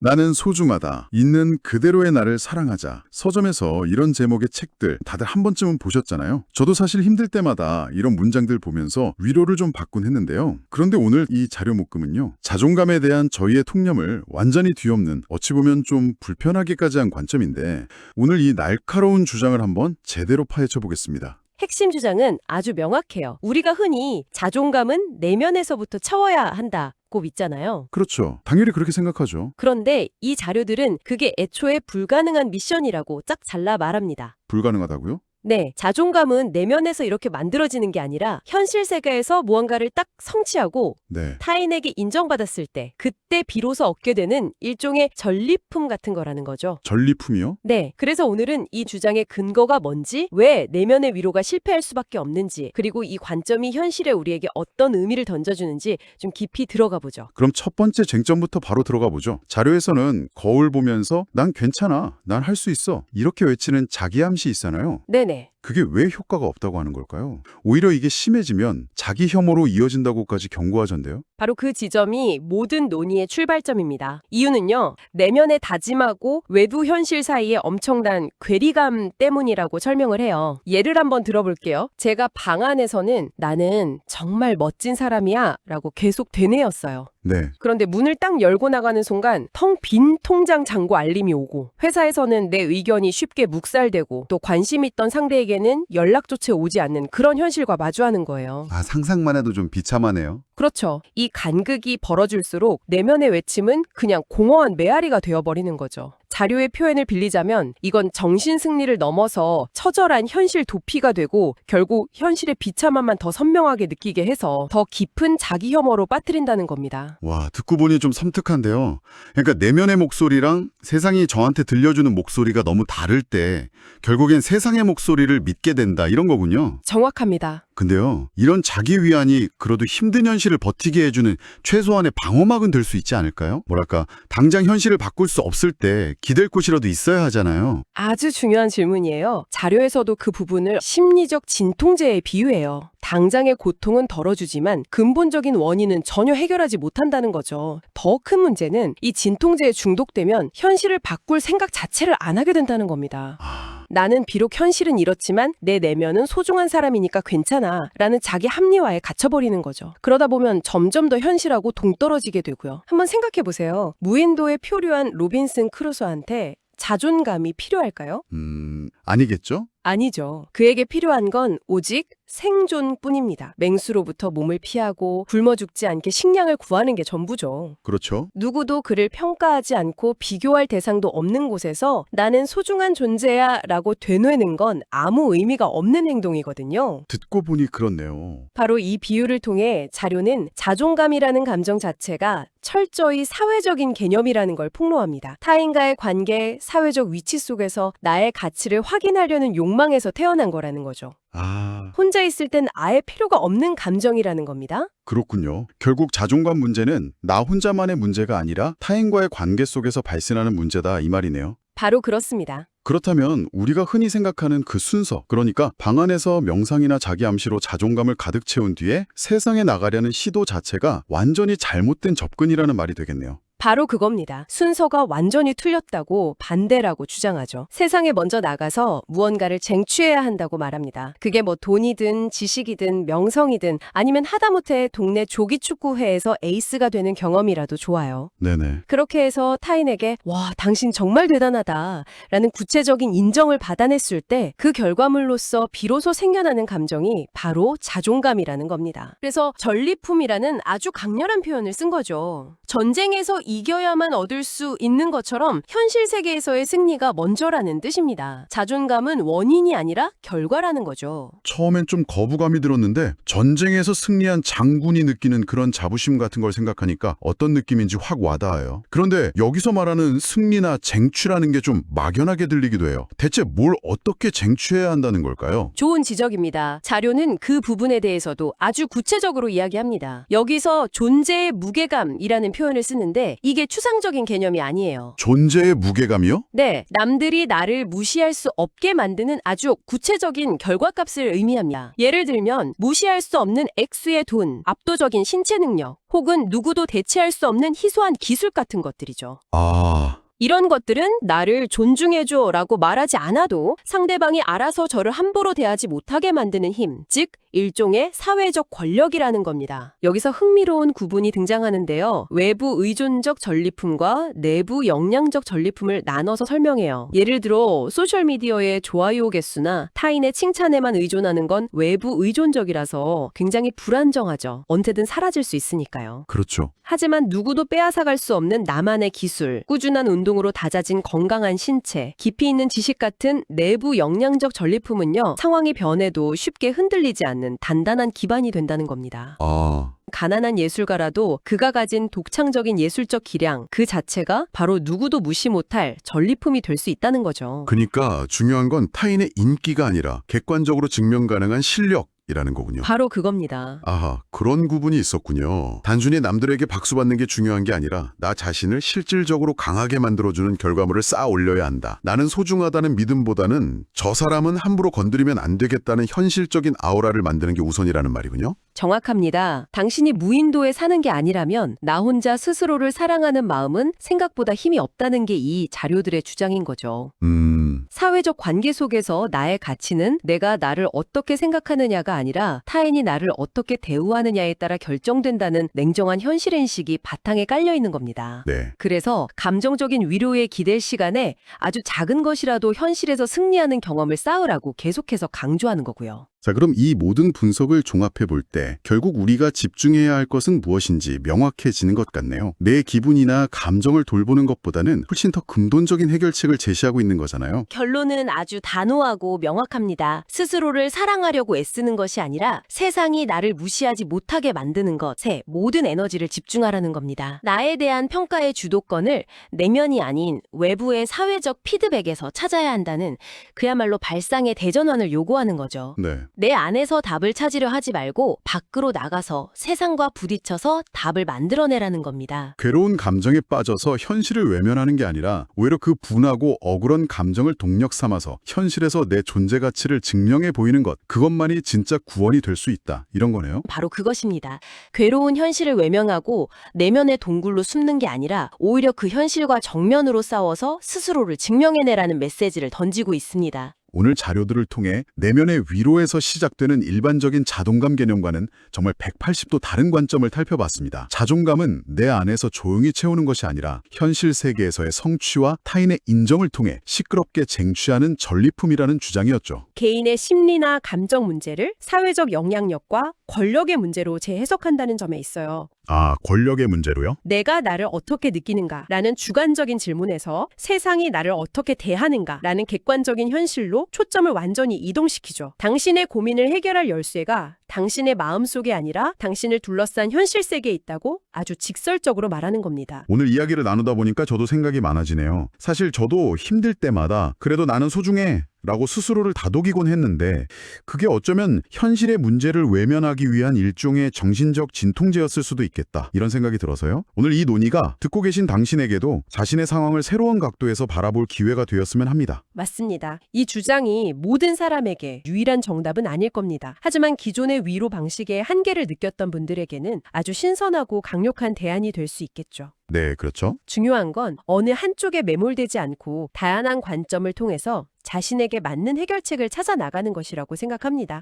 나는 소중하다. 있는 그대로의 나를 사랑하자. 서점에서 이런 제목의 책들 다들 한 번쯤은 보셨잖아요. 저도 사실 힘들 때마다 이런 문장들 보면서 위로를 좀 받곤 했는데요. 그런데 오늘 이 자료 묶음은요. 자존감에 대한 저희의 통념을 완전히 뒤엎는 어찌 보면 좀 불편하게까지 한 관점인데 오늘 이 날카로운 주장을 한번 제대로 파헤쳐 보겠습니다. 핵심 주장은 아주 명확해요. 우리가 흔히 자존감은 내면에서부터 채워야 한다고 믿잖아요. 그렇죠. 당연히 그렇게 생각하죠. 그런데 이 자료들은 그게 애초에 불가능한 미션이라고 짝 잘라 말합니다. 불가능하다고요? 네, 자존감은 내면에서 이렇게 만들어지는 게 아니라 현실 세계에서 무언가를 딱 성취하고 네. 타인에게 인정받았을 때 그때 비로소 얻게 되는 일종의 전리품 같은 거라는 거죠. 전리품이요? 네, 그래서 오늘은 이 주장의 근거가 뭔지, 왜 내면의 위로가 실패할 수밖에 없는지, 그리고 이 관점이 현실에 우리에게 어떤 의미를 던져주는지 좀 깊이 들어가 보죠. 그럼 첫 번째 쟁점부터 바로 들어가 보죠. 자료에서는 거울 보면서 난 괜찮아, 난 할 수 있어 이렇게 외치는 자기암시 있잖아요. 네네. 그게 왜 효과가 없다고 하는 걸까요? 오히려 이게 심해지면 자기 혐오로 이어진다고까지 경고하던데요. 바로 그 지점이 모든 논의의 출발점입니다. 이유는요, 내면의 다짐하고 외부 현실 사이의 엄청난 괴리감 때문이라고 설명을 해요. 예를 한번 들어볼게요. 제가 방 안에서는 나는 정말 멋진 사람이야 라고 계속 되뇌었어요. 네. 그런데 문을 딱 열고 나가는 순간 텅 빈 통장 잔고 알림이 오고, 회사에서는 내 의견이 쉽게 묵살되고, 또 관심 있던 상대에게는 연락조차 오지 않는 그런 현실과 마주하는 거예요. 아, 상상만 해도 좀 비참하네요. 그렇죠. 이 간극이 벌어질수록 내면의 외침은 그냥 공허한 메아리가 되어버리는 거죠. 자료의 표현을 빌리자면 이건 정신 승리를 넘어서 처절한 현실 도피가 되고 결국 현실의 비참함만 더 선명하게 느끼게 해서 더 깊은 자기 혐오로 빠뜨린다는 겁니다. 와, 듣고 보니 좀 섬뜩한데요. 그러니까 내면의 목소리랑 세상이 저한테 들려주는 목소리가 너무 다를 때 결국엔 세상의 목소리를 믿게 된다 이런 거군요. 정확합니다. 근데요, 이런 자기 위안이 그래도 힘든 현실을 버티게 해주는 최소한의 방어막은 될 수 있지 않을까요? 뭐랄까, 당장 현실을 바꿀 수 없을 때 기댈 곳이라도 있어야 하잖아요. 아주 중요한 질문이에요. 자료에서도 그 부분을 심리적 진통제에 비유해요. 당장의 고통은 덜어주지만 근본적인 원인은 전혀 해결하지 못한다는 거죠. 더 큰 문제는 이 진통제에 중독되면 현실을 바꿀 생각 자체를 안 하게 된다는 겁니다. 나는 비록 현실은 이렇지만 내 내면은 소중한 사람이니까 괜찮아 라는 자기 합리화에 갇혀버리는 거죠. 그러다 보면 점점 더 현실하고 동떨어지게 되고요. 한번 생각해 보세요. 무인도에 표류한 로빈슨 크루소한테 자존감이 필요할까요? 아니겠죠? 아니죠. 그에게 필요한 건 오직 생존뿐입니다. 맹수로부터 몸을 피하고 굶어 죽지 않게 식량을 구하는 게 전부죠. 그렇죠. 누구도 그를 평가하지 않고 비교할 대상도 없는 곳에서 나는 소중한 존재야 라고 되뇌는 건 아무 의미가 없는 행동이거든요. 듣고 보니 그렇네요. 바로 이 비유를 통해 자료는 자존감이라는 감정 자체가 철저히 사회적인 개념이라는 걸 폭로합니다. 타인과의 관계, 사회적 위치 속에서 나의 가치를 확인하려는 욕망에서 태어난 거라는 거죠. 아, 혼자 있을 땐 아예 필요가 없는 감정이라는 겁니다. 그렇군요. 결국 자존감 문제는 나 혼자만의 문제가 아니라 타인과의 관계 속에서 발생하는 문제다 이 말이네요. 바로 그렇습니다. 그렇다면 우리가 흔히 생각하는 그 순서, 그러니까 방 안에서 명상이나 자기 암시로 자존감을 가득 채운 뒤에 세상에 나가려는 시도 자체가 완전히 잘못된 접근이라는 말이 되겠네요. 바로 그겁니다. 순서가 완전히 틀렸다고 반대라고 주장하죠. 세상에 먼저 나가서 무언가를 쟁취해야 한다고 말합니다. 그게 뭐 돈이든 지식이든 명성이든 아니면 하다못해 동네 조기축구회에서 에이스가 되는 경험이라도 좋아요. 네네. 그렇게 해서 타인에게 와, 당신 정말 대단하다 라는 구체적인 인정을 받아냈을 때 그 결과물로서 비로소 생겨나는 감정이 바로 자존감이라는 겁니다. 그래서 전리품이라는 아주 강렬한 표현을 쓴 거죠. 전쟁에서 이겨야만 얻을 수 있는 것처럼 현실 세계에서의 승리가 먼저라는 뜻입니다. 자존감은 원인이 아니라 결과라는 거죠. 처음엔 좀 거부감이 들었는데 전쟁에서 승리한 장군이 느끼는 그런 자부심 같은 걸 생각하니까 어떤 느낌인지 확 와닿아요. 그런데 여기서 말하는 승리나 쟁취라는 게 좀 막연하게 들리기도 해요. 대체 뭘 어떻게 쟁취해야 한다는 걸까요? 좋은 지적입니다. 자료는 그 부분에 대해서도 아주 구체적으로 이야기합니다. 여기서 존재의 무게감이라는 표현을 쓰는데 이게 추상적인 개념이 아니에요. 존재의 무게감이요? 네, 남들이 나를 무시할 수 없게 만드는 아주 구체적인 결과값을 의미합니다. 예를 들면 무시할 수 없는 액수의 돈, 압도적인 신체 능력, 혹은 누구도 대체할 수 없는 희소한 기술 같은 것들이죠. 아, 이런 것들은 나를 존중해줘 라고 말하지 않아도 상대방이 알아서 저를 함부로 대하지 못하게 만드는 힘, 즉 일종의 사회적 권력이라는 겁니다. 여기서 흥미로운 구분이 등장하는데요. 외부 의존적 전리품과 내부 역량적 전리품을 나눠서 설명해요. 예를 들어 소셜미디어의 좋아요 개수나 타인의 칭찬에만 의존하는 건 외부 의존적이라서 굉장히 불안정하죠. 언제든 사라질 수 있으니까요. 그렇죠. 하지만 누구도 빼앗아갈 수 없는 나만의 기술, 꾸준한 운동으로 다져진 건강한 신체, 깊이 있는 지식 같은 내부 역량적 전리품은요, 상황이 변해도 쉽게 흔들리지 않는 단단한 기반이 된다는 겁니다. 아, 가난한 예술가라도 그가 가진 독창적인 예술적 기량 그 자체가 바로 누구도 무시 못할 전리품이 될 수 있다는 거죠. 그러니까 중요한 건 타인의 인기가 아니라 객관적으로 증명 가능한 실력이라는 거군요. 바로 그겁니다. 아하, 그런 구분이 있었군요. 단순히 남들에게 박수 받는 게 중요한 게 아니라 나 자신을 실질적으로 강하게 만들어주는 결과물을 쌓아 올려야 한다. 나는 소중하다는 믿음보다는 저 사람은 함부로 건드리면 안 되겠다는 현실적인 아우라를 만드는 게 우선이라는 말이군요. 정확합니다. 당신이 무인도에 사는 게 아니라면 나 혼자 스스로를 사랑하는 마음은 생각보다 힘이 없다는 게 이 자료들의 주장인 거죠. 사회적 관계 속에서 나의 가치는 내가 나를 어떻게 생각하느냐가 아니라 타인이 나를 어떻게 대우하느냐에 따라 결정된다는 냉정한 현실인식이 바탕에 깔려 있는 겁니다. 네. 그래서 감정적인 위로에 기댈 시간에 아주 작은 것이라도 현실에서 승리하는 경험을 쌓으라고 계속해서 강조하는 거고요. 자, 그럼 이 모든 분석을 종합해 볼 때 결국 우리가 집중해야 할 것은 무엇인지 명확해지는 것 같네요. 내 기분이나 감정을 돌보는 것보다는 훨씬 더 근본적인 해결책을 제시하고 있는 거잖아요. 결론은 아주 단호하고 명확합니다. 스스로를 사랑하려고 애쓰는 것이 아니라 세상이 나를 무시하지 못하게 만드는 것에 모든 에너지를 집중하라는 겁니다. 나에 대한 평가의 주도권을 내면이 아닌 외부의 사회적 피드백에서 찾아야 한다는 그야말로 발상의 대전환을 요구하는 거죠. 네. 내 안에서 답을 찾으려 하지 말고 밖으로 나가서 세상과 부딪혀서 답을 만들어내라는 겁니다. 괴로운 감정에 빠져서 현실을 외면하는 게 아니라 오히려 그 분하고 억울한 감정을 동력 삼아서 현실에서 내 존재 가치를 증명해 보이는 것, 그것만이 진짜 구원이 될 수 있다. 이런 거네요. 바로 그것입니다. 괴로운 현실을 외면하고 내면의 동굴로 숨는 게 아니라 오히려 그 현실과 정면으로 싸워서 스스로를 증명해내라는 메시지를 던지고 있습니다. 오늘 자료들을 통해 내면의 위로에서 시작되는 일반적인 자존감 개념과는 정말 180도 다른 관점을 살펴봤습니다. 자존감은 내 안에서 조용히 채우는 것이 아니라 현실 세계에서의 성취와 타인의 인정을 통해 시끄럽게 쟁취하는 전리품이라는 주장이었죠. 개인의 심리나 감정 문제를 사회적 영향력과 권력의 문제로 재해석한다는 점에 있어요. 아, 권력의 문제로요? 내가 나를 어떻게 느끼는가라는 주관적인 질문에서 세상이 나를 어떻게 대하는가라는 객관적인 현실로 초점을 완전히 이동시키죠. 당신의 고민을 해결할 열쇠가 당신의 마음속에 아니라 당신을 둘러싼 현실 세계에 있다고 아주 직설적으로 말하는 겁니다. 오늘 이야기를 나누다 보니까 저도 생각이 많아지네요. 사실 저도 힘들 때마다 그래도 나는 소중해 라고 스스로를 다독이곤 했는데 그게 어쩌면 현실의 문제를 외면하기 위한 일종의 정신적 진통제였을 수도 있겠다. 이런 생각이 들어서요. 오늘 이 논의가 듣고 계신 당신에게도 자신의 상황을 새로운 각도에서 바라볼 기회가 되었으면 합니다. 맞습니다. 이 주장이 모든 사람에게 유일한 정답은 아닐 겁니다. 하지만 기존의 위로 방식의 한계를 느꼈던 분들에게는 아주 신선하고 강력한 대안이 될 수 있겠죠. 네, 그렇죠. 중요한 건 어느 한쪽에 매몰되지 않고 다양한 관점을 통해서 자신에게 맞는 해결책을 찾아 나가는 것이라고 생각합니다.